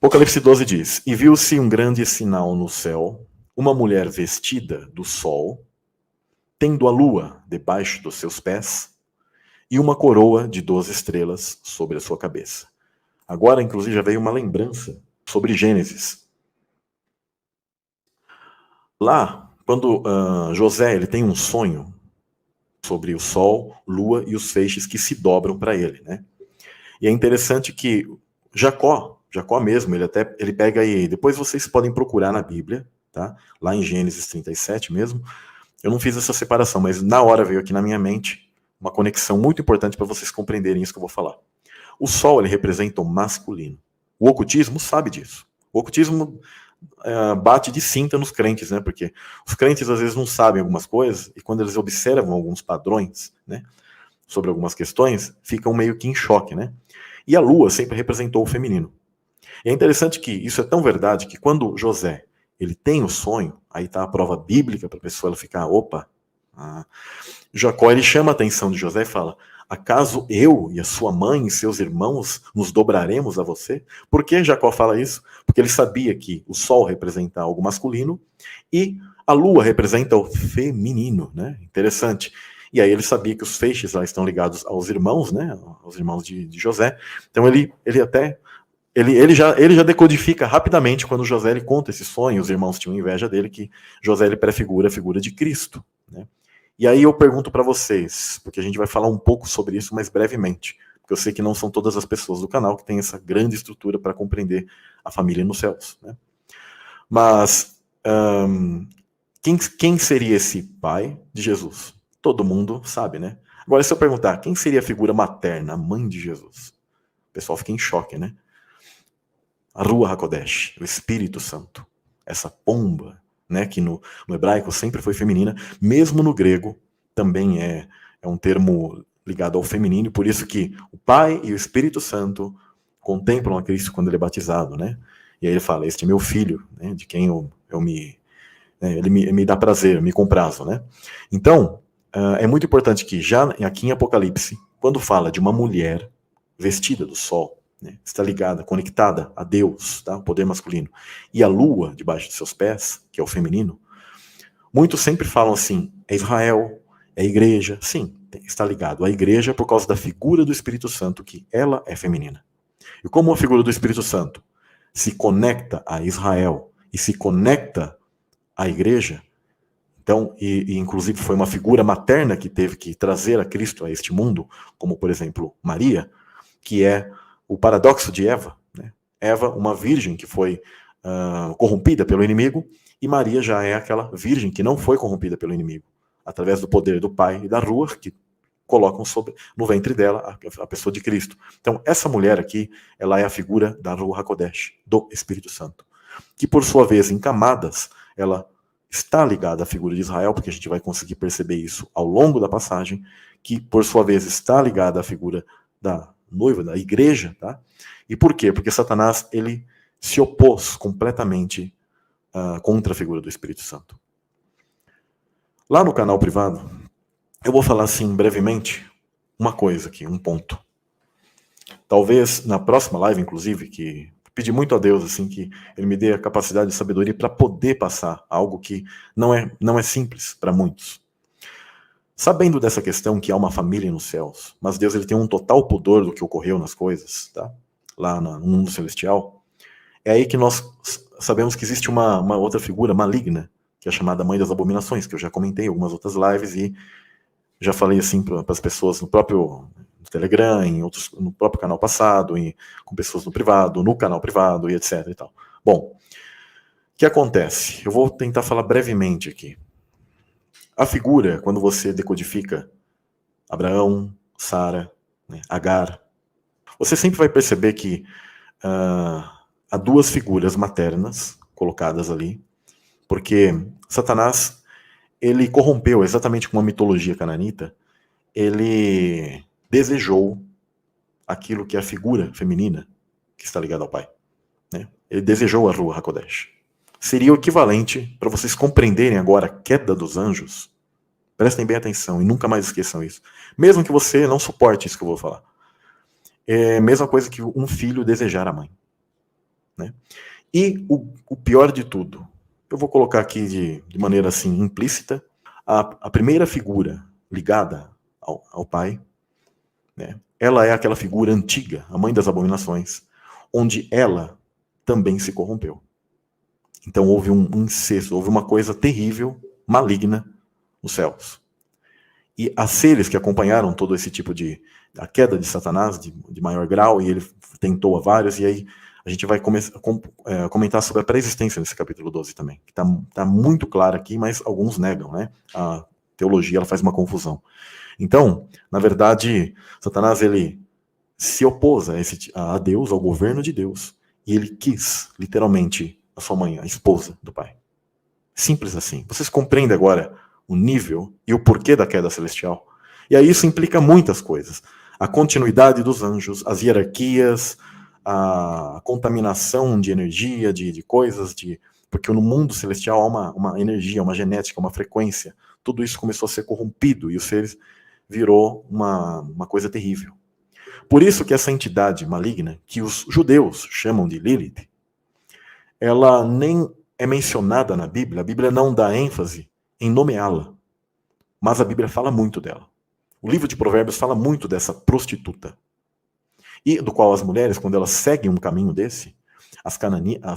Apocalipse 12 diz: E viu-se um grande sinal no céu, uma mulher vestida do sol, tendo a lua debaixo dos seus pés, e uma coroa de 12 estrelas sobre a sua cabeça. Agora, inclusive, já veio uma lembrança sobre Gênesis. Lá, quando José ele tem um sonho sobre o sol, lua e os feixes que se dobram para ele, né? E é interessante que Jacó mesmo, ele pega aí, depois vocês podem procurar na Bíblia, tá? Lá em Gênesis 37 mesmo. Eu não fiz essa separação, mas na hora veio aqui na minha mente uma conexão muito importante para vocês compreenderem isso que eu vou falar. O sol, ele representa o masculino. O ocultismo sabe disso. O ocultismo bate de cinta nos crentes, né? Porque os crentes às vezes não sabem algumas coisas e quando eles observam alguns padrões, né, sobre algumas questões, ficam meio que em choque, né? E a lua sempre representou o feminino. E é interessante que isso é tão verdade que quando José ele tem o sonho, aí está a prova bíblica para a pessoa ela ficar, opa, Jacó ele chama a atenção de José e fala: acaso eu e a sua mãe e seus irmãos nos dobraremos a você? Por que Jacó fala isso? Porque ele sabia que o sol representa algo masculino e a lua representa o feminino, né? Interessante. E aí ele sabia que os feixes lá estão ligados aos irmãos, né? Aos irmãos de José. Então ele já decodifica rapidamente quando José ele conta esse sonho, os irmãos tinham inveja dele, que José ele prefigura a figura de Cristo, né? E aí eu pergunto para vocês, porque a gente vai falar um pouco sobre isso, mas brevemente, porque eu sei que não são todas as pessoas do canal que têm essa grande estrutura para compreender a família nos céus, né? Mas quem seria esse pai de Jesus? Todo mundo sabe, né? Agora, se eu perguntar, quem seria a figura materna, a mãe de Jesus? O pessoal fica em choque, né? A Ruach HaKodesh, o Espírito Santo, essa pomba, né, que no hebraico sempre foi feminina, mesmo no grego também é um termo ligado ao feminino, por isso que o Pai e o Espírito Santo contemplam a Cristo quando ele é batizado, né? E aí ele fala: este é meu filho, né, de quem ele me dá prazer, eu me comprazo, né? Então, é muito importante que já aqui em Apocalipse, quando fala de uma mulher vestida do sol, né, está ligada, conectada a Deus, tá? O poder masculino, e a lua debaixo de seus pés, que é o feminino, muitos sempre falam assim: é Israel, é a igreja. Sim, está ligado à igreja por causa da figura do Espírito Santo, que ela é feminina. E como a figura do Espírito Santo se conecta a Israel e se conecta à igreja, então, e inclusive foi uma figura materna que teve que trazer a Cristo a este mundo, como por exemplo Maria, que é o paradoxo de Eva, né? Eva, uma virgem que foi corrompida pelo inimigo, e Maria já é aquela virgem que não foi corrompida pelo inimigo, através do poder do Pai e da Ruach, que colocam no ventre dela a pessoa de Cristo. Então, essa mulher aqui, ela é a figura da Ruach HaKodesh, do Espírito Santo, que por sua vez, em camadas, ela está ligada à figura de Israel, porque a gente vai conseguir perceber isso ao longo da passagem, que por sua vez está ligada à figura da noiva, da igreja, tá? E por quê? Porque Satanás, ele se opôs completamente contra a figura do Espírito Santo. Lá no canal privado, eu vou falar assim brevemente uma coisa aqui, um ponto. Talvez na próxima live, inclusive, que pedi muito a Deus assim que ele me dê a capacidade de sabedoria para poder passar algo que não é simples para muitos. Sabendo dessa questão que há uma família nos céus, mas Deus ele tem um total pudor do que ocorreu nas coisas, tá? Lá no mundo celestial, é aí que nós sabemos que existe uma outra figura maligna, que é chamada Mãe das Abominações, que eu já comentei em algumas outras lives e já falei assim para as pessoas no próprio Telegram, no próprio canal passado, com pessoas no privado, no canal privado e etc. E tal. Bom, o que acontece? Eu vou tentar falar brevemente aqui. A figura, quando você decodifica Abraão, Sara, né, Agar, você sempre vai perceber que há duas figuras maternas colocadas ali, porque Satanás, ele corrompeu, exatamente como a mitologia cananita, ele desejou aquilo que é a figura feminina que está ligada ao pai, né? Ele desejou a Ruach HaKodesh. Seria o equivalente, para vocês compreenderem agora a queda dos anjos, prestem bem atenção e nunca mais esqueçam isso. Mesmo que você não suporte isso que eu vou falar. É a mesma coisa que um filho desejar a mãe. né? E o pior de tudo, eu vou colocar aqui de maneira assim implícita, a primeira figura ligada ao Pai, né? Ela é aquela figura antiga, a mãe das abominações, onde ela também se corrompeu. Então houve um incesto, houve uma coisa terrível, maligna nos céus. E há seres que acompanharam todo esse tipo a queda de Satanás, de maior grau, e ele tentou a vários, e aí a gente vai comentar sobre a pré-existência nesse capítulo 12 também, que tá muito claro aqui, mas alguns negam, né? A teologia ela faz uma confusão. Então, na verdade, Satanás ele se opôs a Deus, ao governo de Deus, e ele quis, literalmente, a sua mãe, a esposa do Pai. Simples assim. Vocês compreendem agora o nível e o porquê da queda celestial? E aí isso implica muitas coisas. A continuidade dos anjos, as hierarquias, a contaminação de energia, de coisas, porque no mundo celestial há uma energia, uma genética, uma frequência. Tudo isso começou a ser corrompido e os seres virou uma coisa terrível. Por isso que essa entidade maligna, que os judeus chamam de Lilith, ela nem é mencionada na Bíblia, a Bíblia não dá ênfase em nomeá-la, mas a Bíblia fala muito dela. O livro de Provérbios fala muito dessa prostituta, e do qual as mulheres, quando elas seguem um caminho desse, as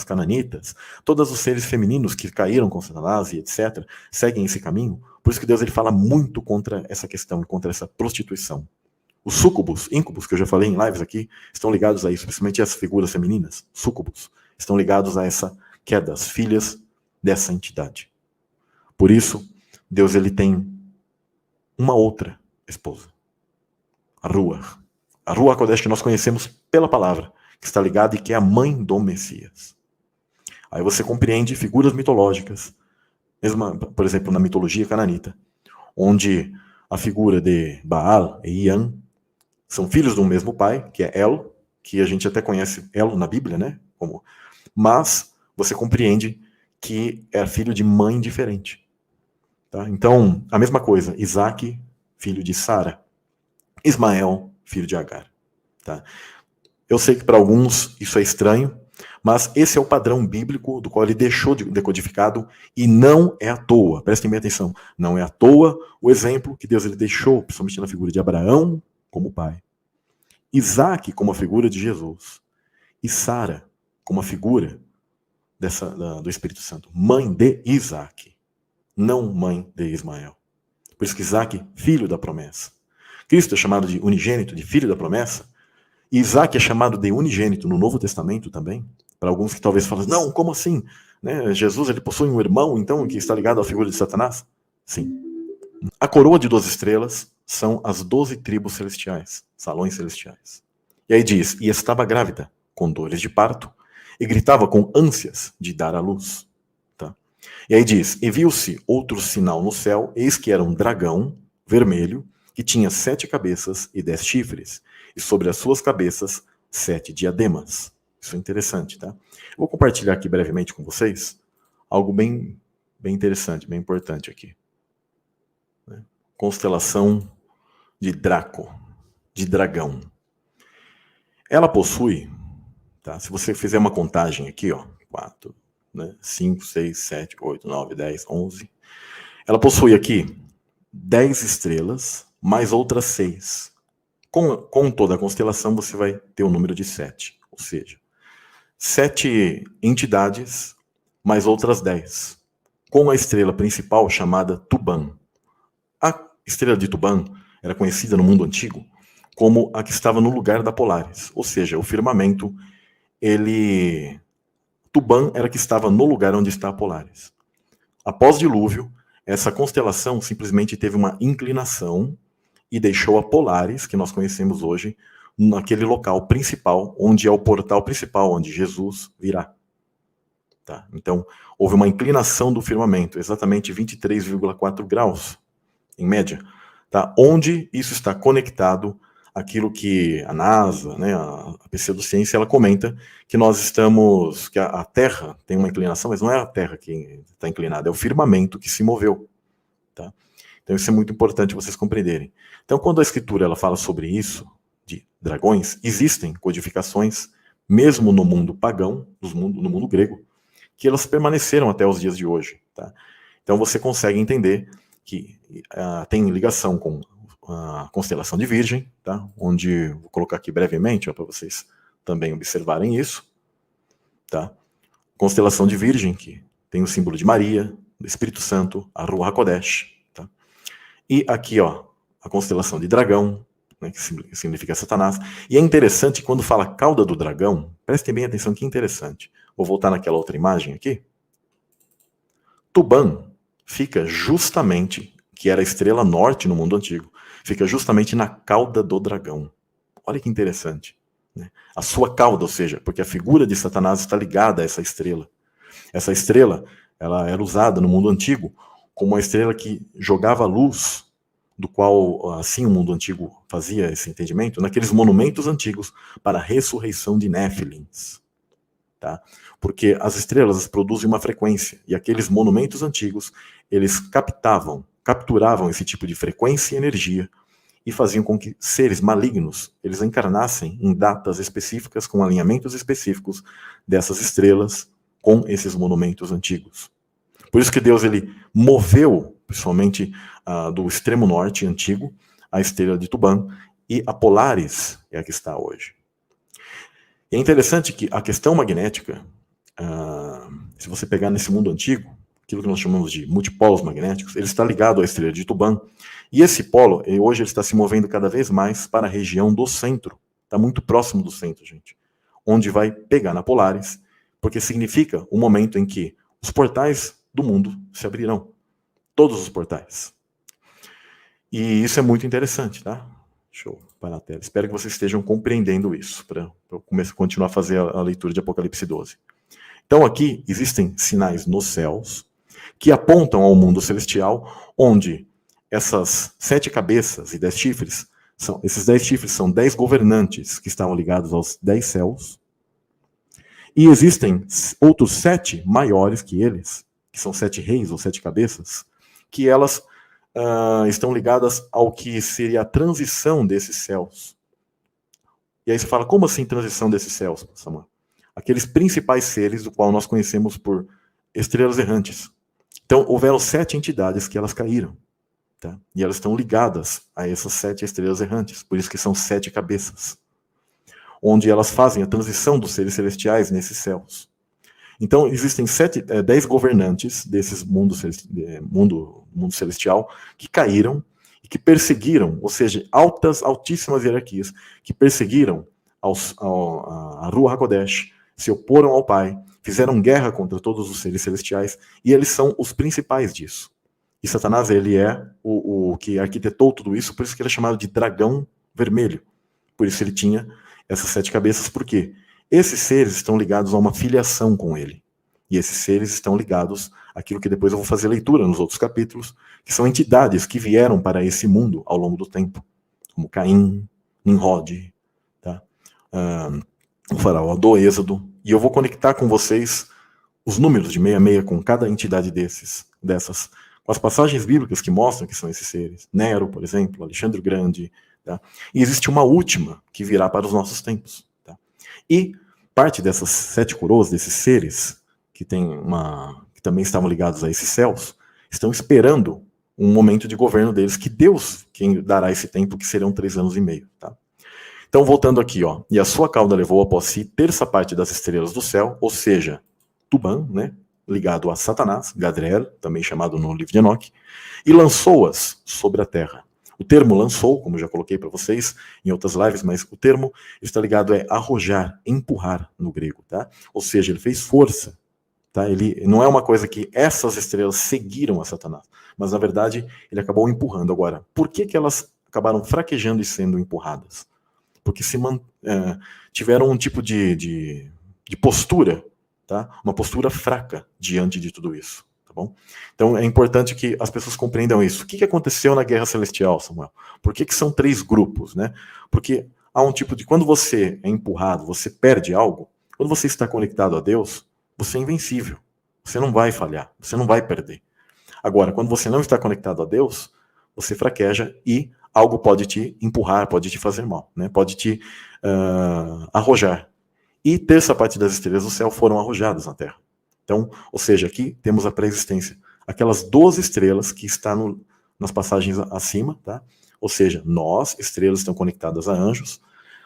cananitas, todos os seres femininos que caíram com Satanás e etc., seguem esse caminho. Por isso que Deus ele fala muito contra essa questão, contra essa prostituição. Os súcubos, íncubos, que eu já falei em lives aqui, estão ligados a isso, principalmente as figuras femininas, súcubos, estão ligados a essa queda, as filhas dessa entidade. Por isso, Deus ele tem uma outra esposa, a Ruach. A Ruach HaKodesh que nós conhecemos pela palavra, que está ligada e que é a mãe do Messias. Aí você compreende figuras mitológicas, mesmo, por exemplo, na mitologia cananita, onde a figura de Baal e Ian são filhos do mesmo pai, que é El, que a gente até conhece El na Bíblia, né? Mas você compreende que é filho de mãe diferente. Tá? Então, a mesma coisa, Isaac, filho de Sara, Ismael, filho de Agar. Tá? Eu sei que para alguns isso é estranho, mas esse é o padrão bíblico do qual ele deixou decodificado e não é à toa. Prestem bem atenção. Não é à toa o exemplo que Deus ele deixou, principalmente na figura de Abraão como pai, Isaac como a figura de Jesus e Sara como a figura do Espírito Santo. Mãe de Isaac, não mãe de Ismael. Por isso que Isaac, filho da promessa. Cristo é chamado de unigênito, de filho da promessa. E Isaac é chamado de unigênito no Novo Testamento também. Para alguns que talvez falem, não, como assim? Né? Jesus ele possui um irmão, então, que está ligado à figura de Satanás? Sim. A coroa de 12 estrelas são as 12 tribos celestiais, salões celestiais. E aí diz, e estava grávida, com dores de parto, e gritava com ânsias de dar à luz. Tá? E aí diz, e viu-se outro sinal no céu, eis que era um dragão vermelho, que tinha 7 cabeças e 10 chifres, e sobre as suas cabeças 7 diademas. Isso é interessante, tá? Eu vou compartilhar aqui brevemente com vocês algo bem interessante, bem importante aqui. Constelação de Draco, de dragão. Ela possui, tá? Se você fizer uma contagem aqui, ó, 4, né, 5, 6, 7, 8, 9, 10, 11. Ela possui aqui 10 estrelas, mais outras 6. Com toda a constelação, você vai ter o número de 7. Ou seja, 7 entidades, mais outras 10. Com a estrela principal chamada Tuban. A estrela de Tuban era conhecida no mundo antigo como a que estava no lugar da Polaris. Ou seja, o firmamento, Tuban era a que estava no lugar onde está a Polaris. Após o dilúvio, essa constelação simplesmente teve uma inclinação e deixou a Polaris, que nós conhecemos hoje, naquele local principal, onde é o portal principal, onde Jesus virá. Tá? Então, houve uma inclinação do firmamento, exatamente 23,4 graus, em média, tá? Onde isso está conectado àquilo que a NASA, né, a pseudociência, ela comenta que nós estamos, que a Terra tem uma inclinação, mas não é a Terra que está inclinada, é o firmamento que se moveu. Tá? Então isso é muito importante vocês compreenderem. Então quando a Escritura ela fala sobre isso, de dragões, existem codificações mesmo no mundo pagão, no mundo grego, que elas permaneceram até os dias de hoje. Tá? Então você consegue entender que tem ligação com a constelação de Virgem, tá? Onde, vou colocar aqui brevemente para vocês também observarem isso. Tá? Constelação de Virgem, que tem o símbolo de Maria, do Espírito Santo, a Ruach HaKodesh. Tá? E aqui, ó, a constelação de Dragão, né, que significa Satanás. E é interessante, quando fala cauda do dragão, prestem bem atenção, que interessante. Vou voltar naquela outra imagem aqui. Tubã fica justamente, que era a estrela norte no mundo antigo, fica justamente na cauda do dragão. Olha que interessante. Né? A sua cauda, ou seja, porque a figura de Satanás está ligada a essa estrela. Essa estrela, ela era usada no mundo antigo como uma estrela que jogava luz, do qual, assim, o mundo antigo fazia esse entendimento, naqueles monumentos antigos para a ressurreição de Néfilins. Tá? Porque as estrelas produzem uma frequência, e aqueles monumentos antigos, eles capturavam esse tipo de frequência e energia, e faziam com que seres malignos, eles encarnassem em datas específicas, com alinhamentos específicos dessas estrelas, com esses monumentos antigos. Por isso que Deus, ele moveu, principalmente do extremo norte antigo, a estrela de Tubã, e a Polaris é a que está hoje. E é interessante que a questão magnética, se você pegar nesse mundo antigo, aquilo que nós chamamos de multipolos magnéticos, ele está ligado à estrela de Tubã, e esse polo, hoje ele está se movendo cada vez mais para a região do centro, está muito próximo do centro, gente, onde vai pegar na Polaris, porque significa o momento em que os portais do mundo se abrirão, todos os portais. E isso é muito interessante, tá? Deixa eu parar a tela. Espero que vocês estejam compreendendo isso, para eu continuar a fazer a leitura de Apocalipse 12. Então aqui existem sinais nos céus que apontam ao mundo celestial, onde essas 7 cabeças e 10 chifres, esses 10 chifres são 10 governantes que estavam ligados aos 10 céus, e existem outros 7 maiores que eles, que são 7 reis ou 7 cabeças, que elas estão ligadas ao que seria a transição desses céus. E aí você fala, como assim transição desses céus, Samuel? Aqueles principais seres do qual nós conhecemos por estrelas errantes. Então, houveram 7 entidades que elas caíram. Tá? E elas estão ligadas a essas 7 estrelas errantes. Por isso que são 7 cabeças. Onde elas fazem a transição dos seres celestiais nesses céus. Então, existem 10 governantes desses mundo celestial que caíram e que perseguiram, ou seja, altíssimas hierarquias, que perseguiram a Ruach HaKodesh, se oporam ao Pai, fizeram guerra contra todos os seres celestiais, e eles são os principais disso. E Satanás, ele é o que arquitetou tudo isso, por isso que ele é chamado de dragão vermelho. Por isso ele tinha essas 7 cabeças, por quê? Esses seres estão ligados a uma filiação com ele. E esses seres estão ligados àquilo que depois eu vou fazer leitura nos outros capítulos, que são entidades que vieram para esse mundo ao longo do tempo, como Caim, Nimrod, tá? O faraó do Êxodo. E eu vou conectar com vocês os números de 66 com cada entidade dessas, com as passagens bíblicas que mostram que são esses seres. Nero, por exemplo, Alexandre o Grande. Tá? E existe uma última que virá para os nossos tempos. Tá? E parte dessas 7 coroas, desses seres, que também estavam ligados a esses céus, estão esperando um momento de governo deles, que Deus quem dará esse tempo, que serão 3 anos e meio. Tá? Então, voltando aqui, ó, e a sua cauda levou após si terça parte das estrelas do céu, ou seja, Tubã, né, ligado a Satanás, Gadriel, também chamado no livro de Enoque, e lançou-as sobre a terra. O termo lançou, como já coloquei para vocês em outras lives, mas o termo está ligado a arrojar, empurrar no grego, tá? Ou seja, ele fez força, tá? Ele não é uma coisa que essas estrelas seguiram a Satanás, mas na verdade ele acabou empurrando. Agora, por que elas acabaram fraquejando e sendo empurradas? Porque tiveram um tipo de postura, tá? Uma postura fraca diante de tudo isso. Tá bom? Então é importante que as pessoas compreendam isso. O que aconteceu na Guerra Celestial, Samuel? Por que são 3 grupos? Né? Porque há um tipo de... Quando você é empurrado, você perde algo. Quando você está conectado a Deus, você é invencível. Você não vai falhar, você não vai perder. Agora, quando você não está conectado a Deus, você fraqueja e algo pode te empurrar, pode te fazer mal, né? Pode te arrojar. e terça parte das estrelas do céu foram arrojadas na terra. Então, ou seja, aqui temos a pré-existência. Aquelas 12 estrelas que estão nas passagens acima, tá? Ou seja, nós, estrelas, estão conectadas a anjos,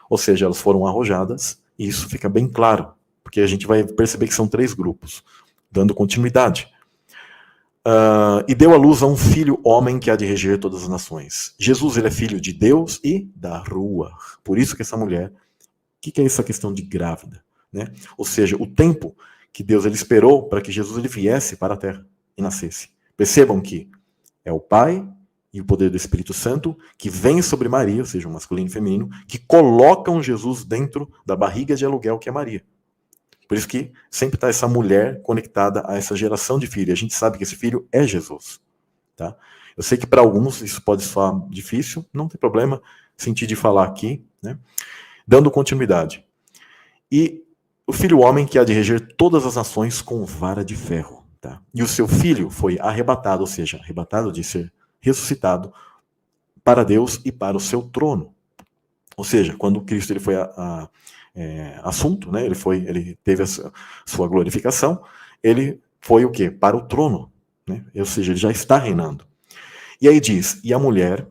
ou seja, elas foram arrojadas, e isso fica bem claro, porque a gente vai perceber que são 3 grupos, dando continuidade. E deu à luz a um filho homem que há de reger todas as nações. Jesus, ele é filho de Deus e da Rua. Por isso que essa mulher, o que é essa questão de grávida? Né? Ou seja, o tempo que Deus ele esperou para que Jesus ele viesse para a terra e nascesse. Percebam que é o Pai e o poder do Espírito Santo que vem sobre Maria, ou seja, o masculino e feminino, que colocam Jesus dentro da barriga de aluguel que é Maria. Por isso que sempre está essa mulher conectada a essa geração de filho. E a gente sabe que esse filho é Jesus. Tá? Eu sei que para alguns isso pode soar difícil, não tem problema, senti de falar aqui, né? Dando continuidade. E o filho homem que há de reger todas as nações com vara de ferro. Tá? E o seu filho foi arrebatado, ou seja, arrebatado de ser ressuscitado para Deus e para o seu trono. Ou seja, quando Cristo ele foi assunto, né? Ele teve a sua glorificação, ele foi o quê? Para o trono, né? Ou seja, ele já está reinando. E aí diz, e a mulher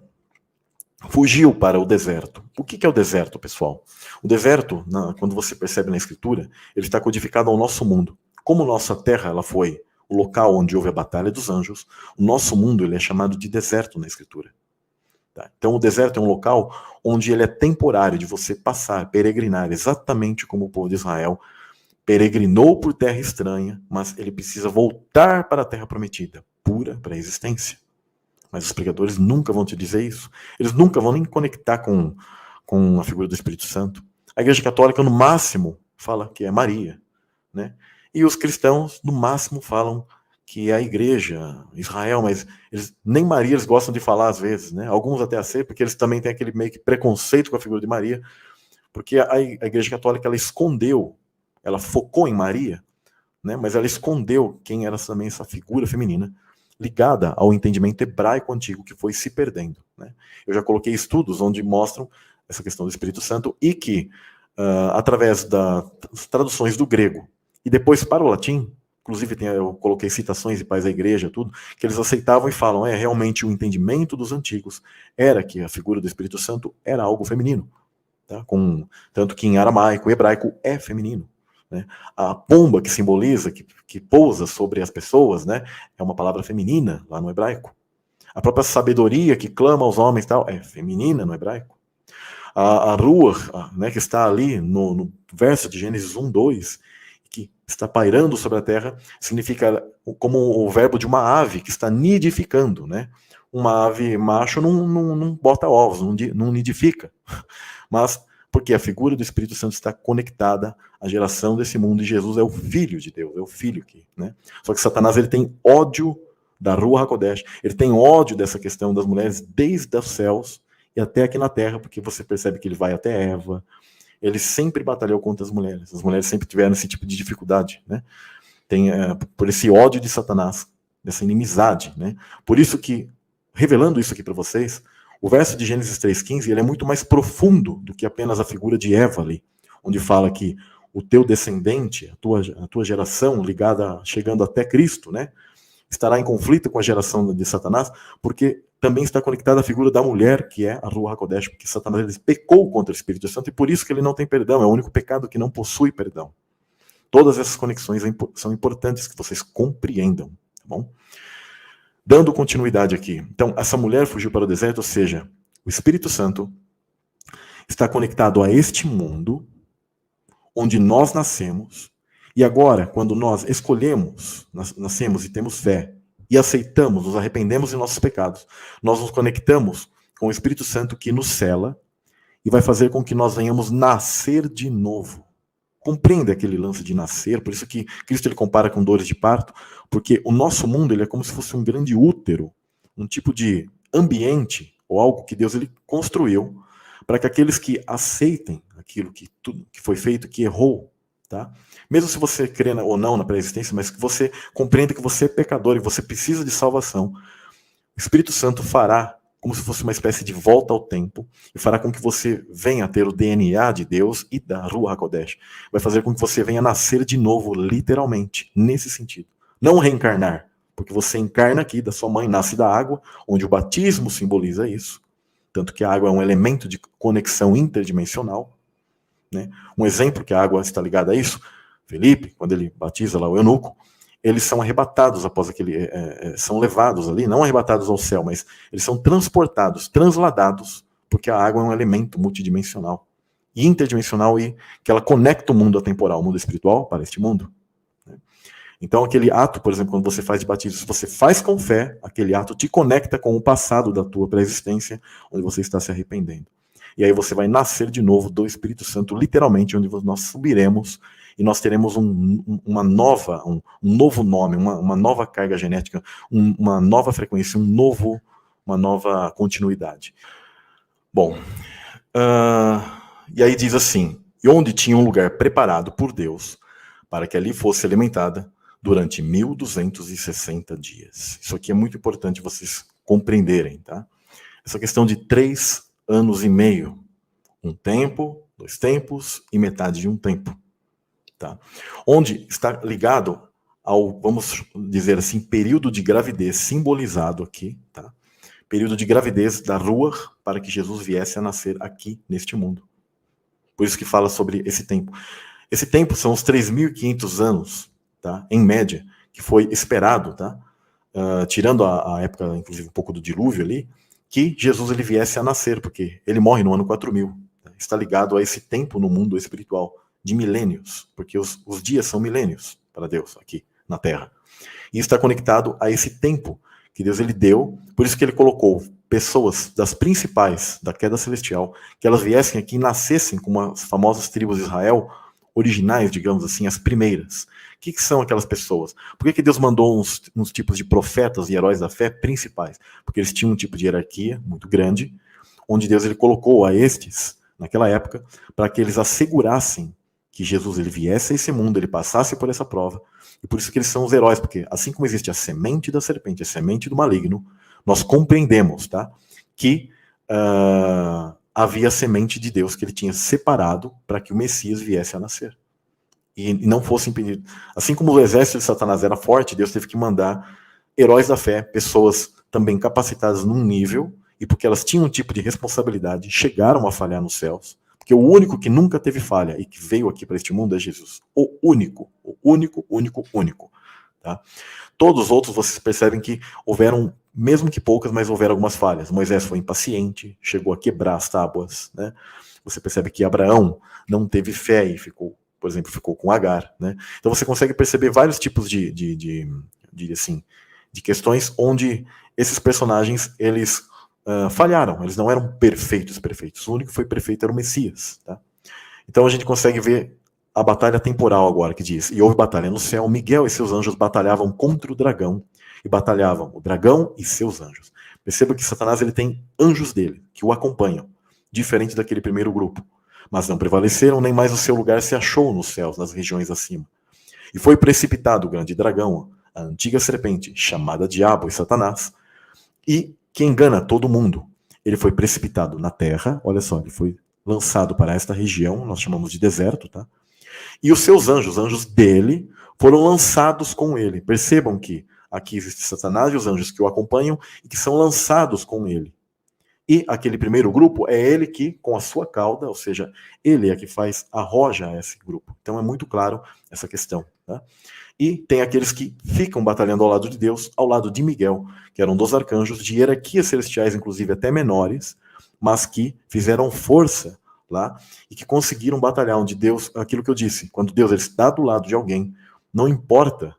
fugiu para o deserto. O que é o deserto, pessoal? O deserto, quando você percebe na Escritura, ele está codificado ao nosso mundo. Como nossa terra ela foi o local onde houve a batalha dos anjos, o nosso mundo ele é chamado de deserto na Escritura. Tá? Então o deserto é um local onde ele é temporário, de você passar, peregrinar, exatamente como o povo de Israel peregrinou por terra estranha, mas ele precisa voltar para a terra prometida, pura para a existência. Mas os pregadores nunca vão te dizer isso. Eles nunca vão nem conectar com a figura do Espírito Santo. A Igreja Católica, no máximo, fala que é Maria, né? E os cristãos, no máximo, falam que é a Igreja, Israel, mas nem Maria eles gostam de falar às vezes, né? Alguns até aceitam, porque eles também têm aquele meio que preconceito com a figura de Maria, porque a Igreja Católica, ela escondeu, ela focou em Maria, né? Mas ela escondeu quem era também essa figura feminina, ligada ao entendimento hebraico antigo que foi se perdendo, né? Eu já coloquei estudos onde mostram essa questão do Espírito Santo e que, através das traduções do grego e depois para o latim, inclusive eu coloquei citações de pais da igreja, tudo, que eles aceitavam e falam, realmente o entendimento dos antigos era que a figura do Espírito Santo era algo feminino, tá? Tanto que em aramaico e hebraico é feminino. Né? A pomba que simboliza, que pousa sobre as pessoas, né, é uma palavra feminina lá no hebraico. A própria sabedoria que clama aos homens tal, é feminina no hebraico. A Ruach, né, que está ali no verso de Gênesis 1, 2, que está pairando sobre a terra, significa como o verbo de uma ave que está nidificando. Né? Uma ave macho não bota ovos, não nidifica. Mas porque a figura do Espírito Santo está conectada à geração desse mundo, e Jesus é o Filho de Deus, é o Filho aqui, né? Só que Satanás ele tem ódio da Ruach HaKodesh, ele tem ódio dessa questão das mulheres desde os céus e até aqui na terra, porque você percebe que ele vai até Eva, ele sempre batalhou contra as mulheres sempre tiveram esse tipo de dificuldade, né? Por esse ódio de Satanás, dessa inimizade, né? Por isso que, revelando isso aqui para vocês, o verso de Gênesis 3,15 ele é muito mais profundo do que apenas a figura de Eva ali, onde fala que o teu descendente, a tua geração ligada, chegando até Cristo, né, estará em conflito com a geração de Satanás, porque também está conectada à figura da mulher, que é a Ruach HaKodesh, porque Satanás ele pecou contra o Espírito Santo e por isso que ele não tem perdão, é o único pecado que não possui perdão. Todas essas conexões são importantes que vocês compreendam, tá bom? Dando continuidade aqui. Então, essa mulher fugiu para o deserto, ou seja, o Espírito Santo está conectado a este mundo onde nós nascemos, e agora, quando nós escolhemos, nascemos e temos fé, e aceitamos, nos arrependemos de nossos pecados, nós nos conectamos com o Espírito Santo que nos cela e vai fazer com que nós venhamos nascer de novo. Compreende aquele lance de nascer, por isso que Cristo ele compara com dores de parto, porque o nosso mundo ele é como se fosse um grande útero, um tipo de ambiente, ou algo que Deus ele construiu, para que aqueles que aceitem aquilo que foi feito, que errou, tá? Mesmo se você crê ou não na pré-existência, mas que você compreenda que você é pecador e você precisa de salvação, o Espírito Santo fará como se fosse uma espécie de volta ao tempo, e fará com que você venha a ter o DNA de Deus e da Ruach HaKodesh. Vai fazer com que você venha nascer de novo, literalmente, nesse sentido. Não reencarnar, porque você encarna aqui da sua mãe, nasce da água, onde o batismo simboliza isso, tanto que a água é um elemento de conexão interdimensional, né? Um exemplo que a água está ligada a isso, Felipe, quando ele batiza lá o eunuco, eles são arrebatados após aquele, são levados ali, não arrebatados ao céu, mas eles são transportados, transladados, porque a água é um elemento multidimensional e interdimensional, e que ela conecta o mundo atemporal, o mundo espiritual para este mundo. Então aquele ato, por exemplo, quando você faz de batismo, se você faz com fé, aquele ato te conecta com o passado da tua pré-existência, onde você está se arrependendo. E aí você vai nascer de novo do Espírito Santo, literalmente, onde nós subiremos e nós teremos um novo nome, uma nova carga genética, uma nova frequência, uma nova continuidade. Bom, e aí diz assim, e onde tinha um lugar preparado por Deus, para que ali fosse alimentada durante 1260 dias. Isso aqui é muito importante vocês compreenderem, tá? Essa questão de 3 anos e meio, um tempo, 2 tempos e metade de um tempo. Tá? Onde está ligado ao, vamos dizer assim, período de gravidez simbolizado aqui, tá? Período de gravidez da Ruach para que Jesus viesse a nascer aqui neste mundo. Por isso que fala sobre esse tempo. Esse tempo são os 3.500 anos, tá? Em média, que foi esperado, tá? Tirando a época, inclusive um pouco do dilúvio ali, que Jesus ele viesse a nascer, porque ele morre no ano 4000. Tá? Está ligado a esse tempo no mundo espiritual, de milênios, porque os dias são milênios para Deus aqui na Terra. E está conectado a esse tempo que Deus ele deu, por isso que ele colocou pessoas das principais da queda celestial, que elas viessem aqui e nascessem como as famosas tribos de Israel, originais, digamos assim, as primeiras. O que são aquelas pessoas? Por que Deus mandou uns tipos de profetas e heróis da fé principais? Porque eles tinham um tipo de hierarquia muito grande, onde Deus ele colocou a estes, naquela época, para que eles assegurassem que Jesus ele viesse a esse mundo, ele passasse por essa prova, e por isso que eles são os heróis, porque assim como existe a semente da serpente, a semente do maligno, nós compreendemos, tá, que havia a semente de Deus que ele tinha separado para que o Messias viesse a nascer. E não fosse impedido. Assim como o exército de Satanás era forte, Deus teve que mandar heróis da fé, pessoas também capacitadas num nível, e porque elas tinham um tipo de responsabilidade, chegaram a falhar nos céus, porque o único que nunca teve falha e que veio aqui para este mundo é Jesus. O único. Tá? Todos os outros, vocês percebem que houveram, mesmo que poucas, mas houveram algumas falhas. Moisés foi impaciente, chegou a quebrar as tábuas. Né? Você percebe que Abraão não teve fé e ficou, por exemplo, ficou com Agar. Né? Então você consegue perceber vários tipos de questões onde esses personagens, eles falharam, eles não eram perfeitos. O único que foi perfeito era o Messias. Tá? Então a gente consegue ver a batalha temporal agora, que diz, e houve batalha no céu, Miguel e seus anjos batalhavam contra o dragão, e batalhavam o dragão e seus anjos. Perceba que Satanás ele tem anjos dele, que o acompanham, diferente daquele primeiro grupo. Mas não prevaleceram, nem mais o seu lugar se achou nos céus, nas regiões acima. E foi precipitado o grande dragão, a antiga serpente, chamada Diabo e Satanás, e que engana todo mundo. Ele foi precipitado na terra, olha só, ele foi lançado para esta região, nós chamamos de deserto, tá? E os seus anjos, anjos dele, foram lançados com ele. Percebam que aqui existe Satanás e os anjos que o acompanham e que são lançados com ele. E aquele primeiro grupo é ele que, com a sua cauda, ou seja, ele é que faz arroja a esse grupo. Então é muito claro essa questão. Tá? E tem aqueles que ficam batalhando ao lado de Deus, ao lado de Miguel, que eram 2 arcanjos de hierarquias celestiais, inclusive até menores, mas que fizeram força lá e que conseguiram batalhar, onde Deus, aquilo que eu disse, quando Deus ele está do lado de alguém, não importa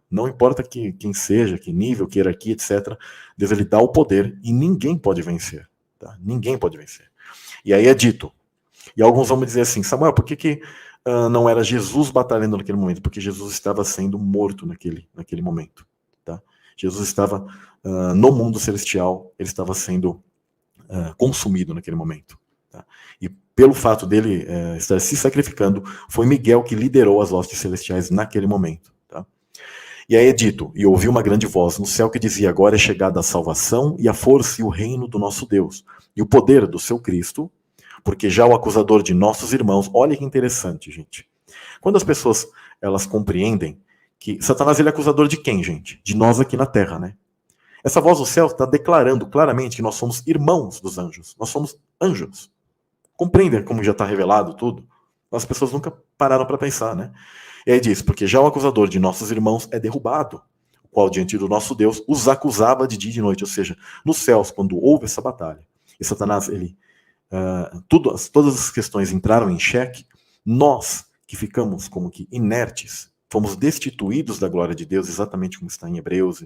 quem seja, que nível, que hierarquia, etc., Deus ele dá o poder e ninguém pode vencer. Tá? Ninguém pode vencer. E aí é dito, e alguns vão me dizer assim, Samuel, por que não era Jesus batalhando naquele momento? Porque Jesus estava sendo morto naquele momento. Tá? Jesus estava no mundo celestial, ele estava sendo consumido naquele momento. Tá? E pelo fato dele estar se sacrificando, foi Miguel que liderou as hostes celestiais naquele momento. Tá? E aí é dito, e ouvi uma grande voz no céu que dizia, agora é chegada a salvação e a força e o reino do nosso Deus, e o poder do seu Cristo, porque já o acusador de nossos irmãos, olha que interessante, gente. Quando as pessoas, elas compreendem que Satanás ele é acusador de quem, gente? De nós aqui na Terra, né? Essa voz do céu está declarando claramente que nós somos irmãos dos anjos, nós somos anjos. Compreendem como já está revelado tudo? As pessoas nunca pararam para pensar, né? E aí diz, porque já o acusador de nossos irmãos é derrubado, o qual diante do nosso Deus os acusava de dia e de noite, ou seja, nos céus, quando houve essa batalha. E Satanás, ele, todas as questões entraram em xeque, nós que ficamos como que inertes, fomos destituídos da glória de Deus, exatamente como está em Hebreus,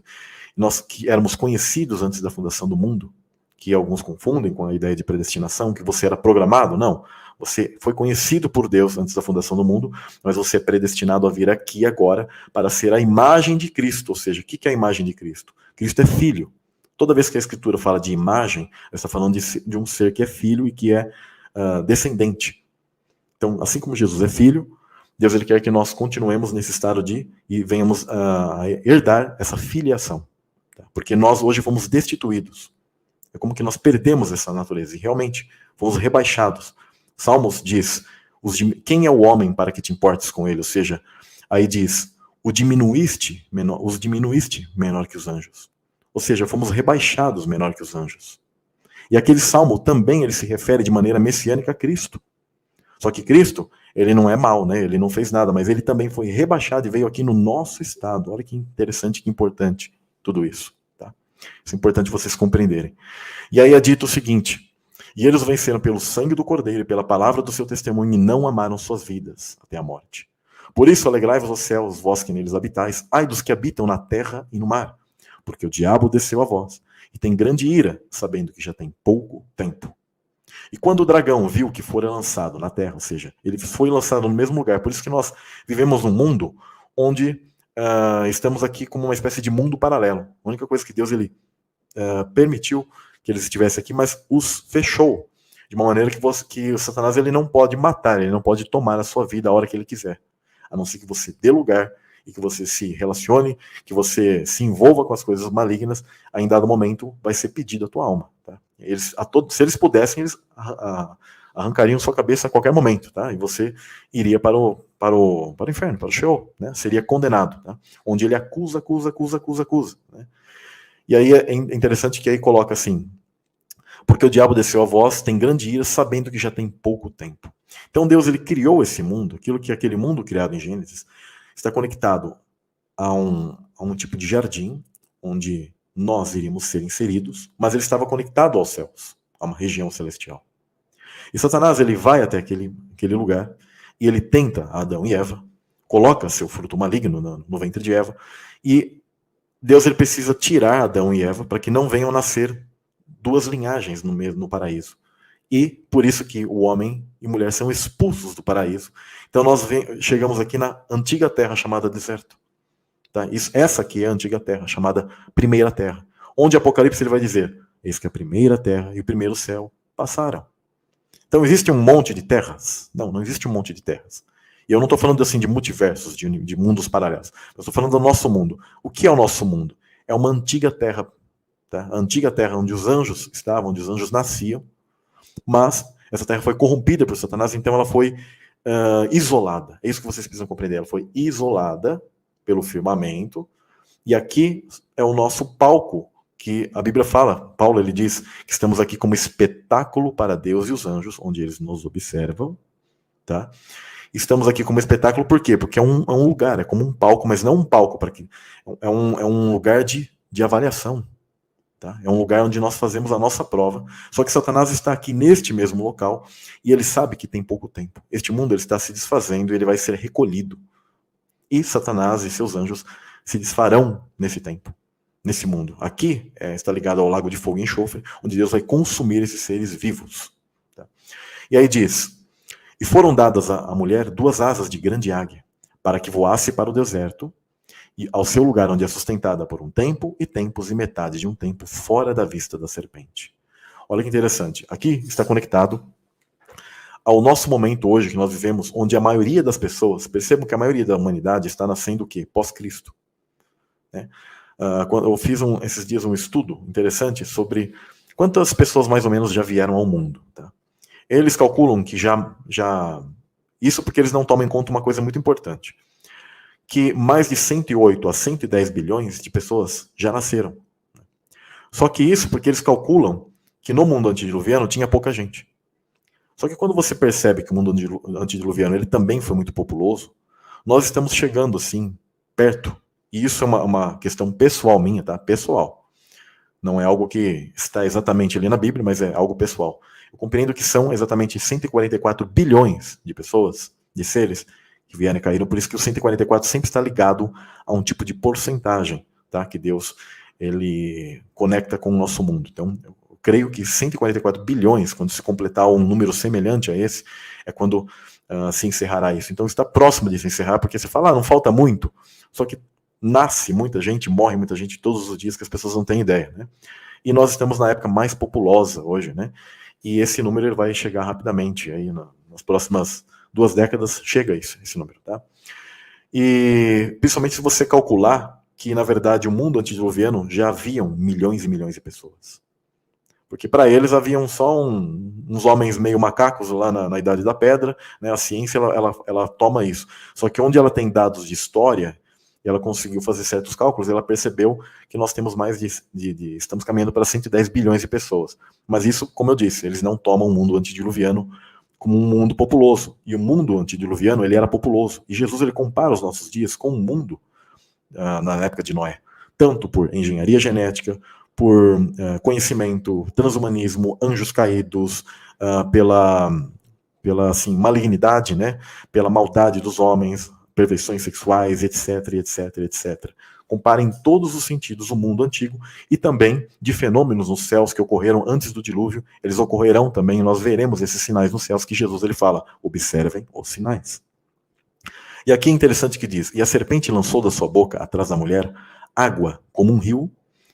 nós que éramos conhecidos antes da fundação do mundo, que alguns confundem com a ideia de predestinação, que você era programado, não. Você foi conhecido por Deus antes da fundação do mundo, mas você é predestinado a vir aqui agora para ser a imagem de Cristo. Ou seja, o que é a imagem de Cristo? Cristo é filho. Toda vez que a Escritura fala de imagem, ela está falando de um ser que é filho e que é descendente. Então, assim como Jesus é filho, Deus ele quer que nós continuemos nesse estado e venhamos a herdar essa filiação. Tá? Porque nós hoje fomos destituídos. É como que nós perdemos essa natureza e realmente fomos rebaixados. Salmos diz, quem é o homem para que te importes com ele? Ou seja, aí diz, os diminuíste menor que os anjos. Ou seja, fomos rebaixados menor que os anjos. E aquele salmo também ele se refere de maneira messiânica a Cristo. Só que Cristo, ele não é mau, né? Ele não fez nada, mas ele também foi rebaixado e veio aqui no nosso estado. Olha que interessante, que importante tudo isso. Tá? Isso é importante vocês compreenderem. E aí é dito o seguinte, e eles venceram pelo sangue do Cordeiro e pela palavra do seu testemunho e não amaram suas vidas até a morte. Por isso alegrai-vos aos céus, vós que neles habitais, ai dos que habitam na terra e no mar, porque o diabo desceu a vós e tem grande ira, sabendo que já tem pouco tempo. E quando o dragão viu que fora lançado na terra, ou seja, ele foi lançado no mesmo lugar, por isso que nós vivemos num mundo onde estamos aqui como uma espécie de mundo paralelo. A única coisa que Deus ele permitiu que eles estivessem aqui, mas os fechou de uma maneira que o Satanás ele não pode matar, ele não pode tomar a sua vida a hora que ele quiser, a não ser que você dê lugar e que você se relacione, que você se envolva com as coisas malignas, em dado momento vai ser pedido a tua alma. Tá? Se eles pudessem, eles arrancariam sua cabeça a qualquer momento, tá? E você iria para o inferno, para o Sheol, né? Seria condenado, tá? Onde ele acusa, né? E aí é interessante que aí coloca assim, porque o diabo desceu a vós, tem grande ira, sabendo que já tem pouco tempo. Então Deus ele criou esse mundo, aquele mundo criado em Gênesis, está conectado a um tipo de jardim, onde nós iríamos ser inseridos, mas ele estava conectado aos céus, a uma região celestial. E Satanás ele vai até aquele lugar, e ele tenta Adão e Eva, coloca seu fruto maligno no ventre de Eva, e Deus ele precisa tirar Adão e Eva para que não venham nascer duas linhagens no paraíso. E por isso que o homem e mulher são expulsos do paraíso. Então nós chegamos aqui na antiga terra chamada deserto. Tá? Essa aqui é a antiga terra, chamada primeira terra. Onde Apocalipse ele vai dizer, eis que a primeira terra e o primeiro céu passaram. Então existe um monte de terras? Não existe um monte de terras. E eu não estou falando assim de multiversos, de mundos paralelos. Eu estou falando do nosso mundo. O que é o nosso mundo? É uma antiga terra. Tá? A antiga terra onde os anjos estavam, onde os anjos nasciam. Mas essa terra foi corrompida por Satanás, então ela foi isolada. É isso que vocês precisam compreender. Ela foi isolada pelo firmamento. E aqui é o nosso palco, que a Bíblia fala. Paulo ele diz que estamos aqui como espetáculo para Deus e os anjos, onde eles nos observam. Tá? Estamos aqui como espetáculo por quê? Porque é um lugar, é como um palco, mas não um palco para que é um lugar de avaliação. Tá? É um lugar onde nós fazemos a nossa prova. Só que Satanás está aqui neste mesmo local e ele sabe que tem pouco tempo. Este mundo ele está se desfazendo e ele vai ser recolhido. E Satanás e seus anjos se desfarão nesse tempo, nesse mundo. Aqui está ligado ao lago de fogo e enxofre, onde Deus vai consumir esses seres vivos. Tá? E aí diz, e foram dadas à mulher 2 asas de grande águia, para que voasse para o deserto, e ao seu lugar onde é sustentada por um tempo e tempos e metade de um tempo fora da vista da serpente. Olha que interessante. Aqui está conectado ao nosso momento hoje que nós vivemos, onde a maioria das pessoas, percebam que a maioria da humanidade está nascendo o quê? Pós-Cristo. né? Quando eu fiz esses dias um estudo interessante sobre quantas pessoas mais ou menos já vieram ao mundo. Tá? Eles calculam que já... Isso porque eles não tomam em conta uma coisa muito importante. Que mais de 108 a 110 bilhões de pessoas já nasceram. Só que isso porque eles calculam que no mundo antediluviano tinha pouca gente. Só que quando você percebe que o mundo antediluviano ele também foi muito populoso, nós estamos chegando assim, perto. E isso é uma questão pessoal minha, tá? Pessoal. Não é algo que está exatamente ali na Bíblia, mas é algo pessoal. Eu compreendo que são exatamente 144 bilhões de pessoas, de seres, que vieram e caíram. Por isso que o 144 sempre está ligado a um tipo de porcentagem, tá? Que Deus ele conecta com o nosso mundo. Então, eu creio que 144 bilhões, quando se completar um número semelhante a esse, é quando se encerrará isso. Então, está próximo de se encerrar, porque você fala, não falta muito. Só que nasce muita gente, morre muita gente todos os dias que as pessoas não têm ideia, né? E nós estamos na época mais populosa hoje, né? E esse número ele vai chegar rapidamente aí nas próximas 2 décadas, chega esse número, tá? E principalmente se você calcular que, na verdade, o mundo antediluviano já haviam milhões e milhões de pessoas. Porque para eles haviam só uns homens meio macacos lá na Idade da Pedra, né? A ciência ela toma isso. Só que onde ela tem dados de história, e ela conseguiu fazer certos cálculos, ela percebeu que nós temos mais estamos caminhando para 110 bilhões de pessoas. Mas isso, como eu disse, eles não tomam o mundo antediluviano como um mundo populoso. E o mundo antediluviano, ele era populoso. E Jesus, ele compara os nossos dias com o mundo na época de Noé. Tanto por engenharia genética, por conhecimento, transhumanismo, anjos caídos, pela assim, malignidade, né? Pela maldade dos homens, perversões sexuais, etc, etc, etc. Compara em todos os sentidos o mundo antigo e também de fenômenos nos céus que ocorreram antes do dilúvio, eles ocorrerão também e nós veremos esses sinais nos céus que Jesus ele fala, observem os sinais. E aqui é interessante que diz, e a serpente lançou da sua boca, atrás da mulher, água como um rio,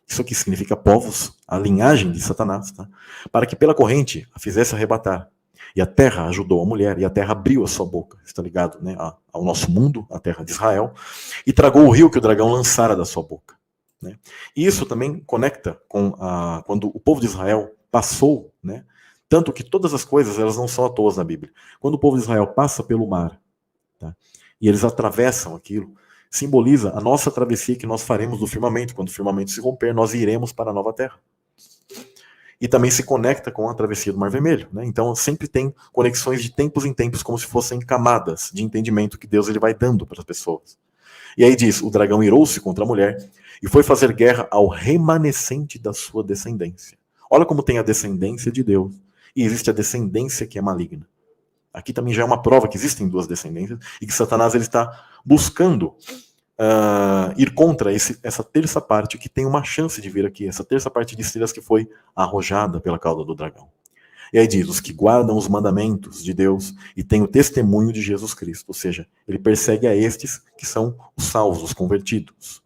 isso aqui significa povos, a linhagem de Satanás, tá? Para que pela corrente a fizesse arrebatar. E a terra ajudou a mulher, e a terra abriu a sua boca, está ligado, né, ao nosso mundo, a terra de Israel, e tragou o rio que o dragão lançara da sua boca. Né? E isso também conecta com quando o povo de Israel passou, né, tanto que todas as coisas elas não são à toa na Bíblia. Quando o povo de Israel passa pelo mar, tá, e eles atravessam aquilo, simboliza a nossa travessia que nós faremos do firmamento. Quando o firmamento se romper, nós iremos para a nova terra. E também se conecta com a travessia do Mar Vermelho. Né? Então sempre tem conexões de tempos em tempos, como se fossem camadas de entendimento que Deus ele vai dando para as pessoas. E aí diz, o dragão irou-se contra a mulher e foi fazer guerra ao remanescente da sua descendência. Olha como tem a descendência de Deus e existe a descendência que é maligna. Aqui também já é uma prova que existem 2 descendências e que Satanás ele está buscando ir contra essa terça parte que tem uma chance de vir aqui, essa terça parte de estrelas que foi arrojada pela cauda do dragão. E aí diz, os que guardam os mandamentos de Deus e têm o testemunho de Jesus Cristo, ou seja, ele persegue a estes que são os salvos, os convertidos.